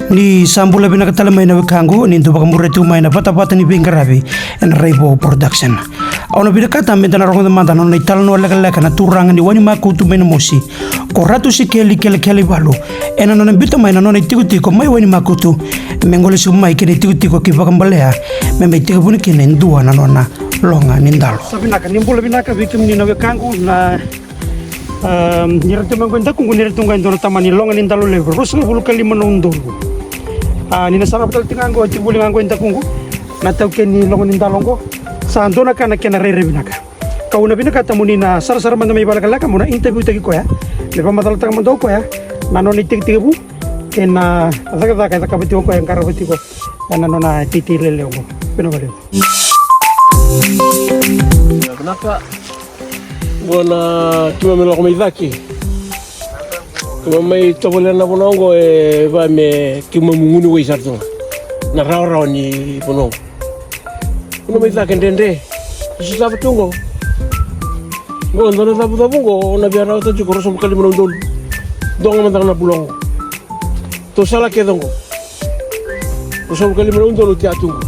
Ni sambula bina katala may na wikango ni nto bakamurretu may na pata ni bingarabi and Rainbow Production. Auna bina kata menta na rongo de manda no na itala no leka na turanga ni wani makutu may na mosi. Koratu si keli balu. Ena no na bita may na no na tiko may wani makutu. Mengole si may kini tiko ki bakambalea. May tiko puni kini ndua na nona longa nindalo. Sabi naka nimbula bina ka victim ni na wikango na niratu mengwenda kungu niratu ngendo na tamani longa nindalo level. Rusang bulu kali manundulu. Nina sarap tal tingango tibuli ngango inta kungu na tau keni longo nindalongo sa andona kana kena rere binaka kauna binaka tamuni na sar manda may balaka muna interview tagi ko ya me pamadal tang mando ko ya nano ni tig bu kena daga kabati ko yang karabati ko nano na titirele ko pinabali kenapa bona cuma melok medaki kama may tobole na bonongo ba me kima mungunu we sarto na raw ni bonongo kuno may taken dende si sabe tungo ngo ndona sabu bungo na biara to jiko roso kali mono dol donga mandang na bulongo to sala ke dongo roso kali mono dol ti atungo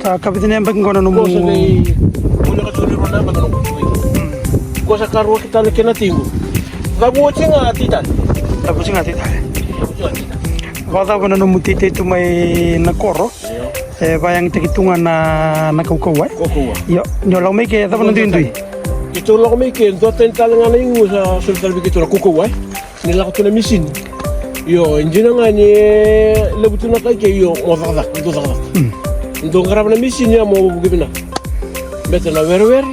ka kapitene mbak ngono no mo muna ka tuli rona ba dongo cosa carro kita le kena tingo gabu cinga titan wada bana no mutite tu mai na koro bayang tikitungan na kaukawa yo nyolo me ke da bana ndui itu lo me ke do tental ngana ingu sa sultan bikitu na kukawa ni la ko na misin yo injina ngani lebutuna ka ke yo mo fada ndo ngarab na misin ya mo bugibina betana wer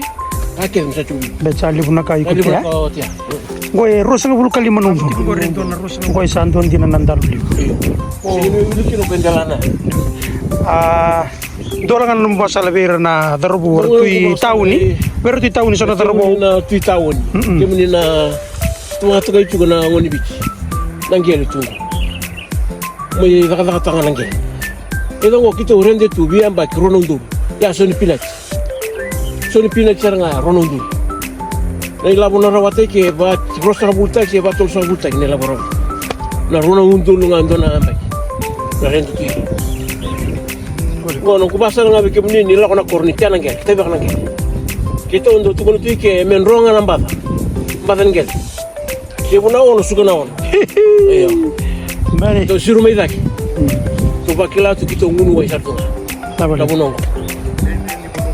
akhirnya bisa cumi. Baca libuna kayu kutia. Gue rusang bulu kali menunggu. Gue santun di nandar beli. Ini kilo penjalana. Dorangan membasa lebih na darbu tui tahun ni. Baru tui tahun ni sana darbu. Na tui tahun. Kemudian na tuh kayu juga na ngoni bici. Nanggel itu. Mau kata tangan nanggel. Itu kok kita orang dia tu biar baik ronong tu. Ya soni pilat. So ni pina charanga ronondi na ila bona rawate ke ba rostra bulta ke ba tol sa bulta ni la boro na rono undu nga ndona ambai na rendo ti wono ku basa nga be ke mni ni la kona korni tiana ngel te ba ngel kita undo tu kono ti ke men ronga na mbada ngel ke bona wono sugana wono ayo mari to siru mai daki to bakila tu kita ngunu wa sarto ta bono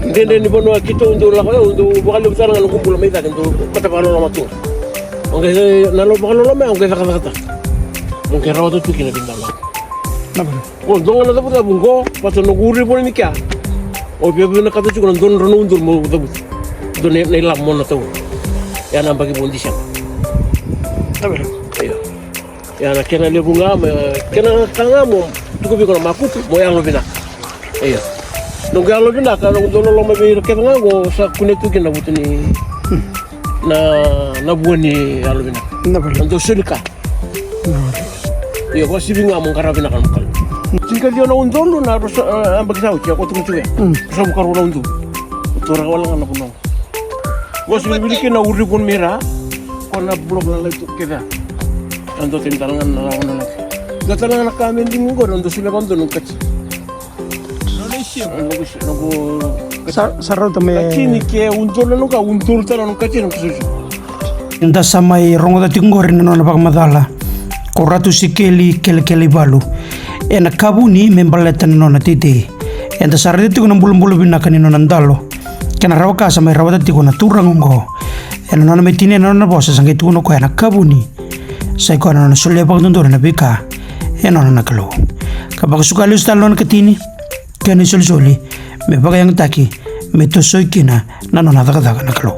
Dende ni bono kito ndo la ko ndo bakalo tsara ngalo kumpula mai ta ndo patapalo la matu onge nalo bakalo la me onge kata onge rawo tu kina bindalo naba o ndo ngala da bungo pato no guri boni kya o bebe na kata chukuna ndo rono ndo mo da ndo ne la mo na to ya na bagi bondi sha naba ayo ya na kena le bunga kena kanga mo tuko bi ko makutu mo yang lo bina ayo nung galo bina ka nung dolo lo mabi raket nga go sa kunetu kina butini na buwan ni alo bina nando sulika yo ko sibi nga mong karabina kan mukal singka dia na undolo na ambag sa uchi ako tumuchu ya sa mukaro na undo utora wala nga nakunaw go sibi biliki na uri pun mira ko na blog na lang kita nando tintalangan na lang na lang gatalangan na kami hindi mo go nando sila kondo nung kachi sarau tame kini ke undol no ka undol tara no kachin kusuju inda samai rongo da tingor ni nona bak madala koratu sikeli kele balu ena kabuni membaletan nona titi enda sarade tigo na bulum bina kan nona ndalo kena rawaka samai rawata tigo na turangongo ena nona metine nona bosa sangai tigo no ko ena kabuni sai ko nona sulle bak ndor na bika ena nona kalo kabak sukali ustalon ketini kani soli me baga yang taki me to soy kina na no nada nakalo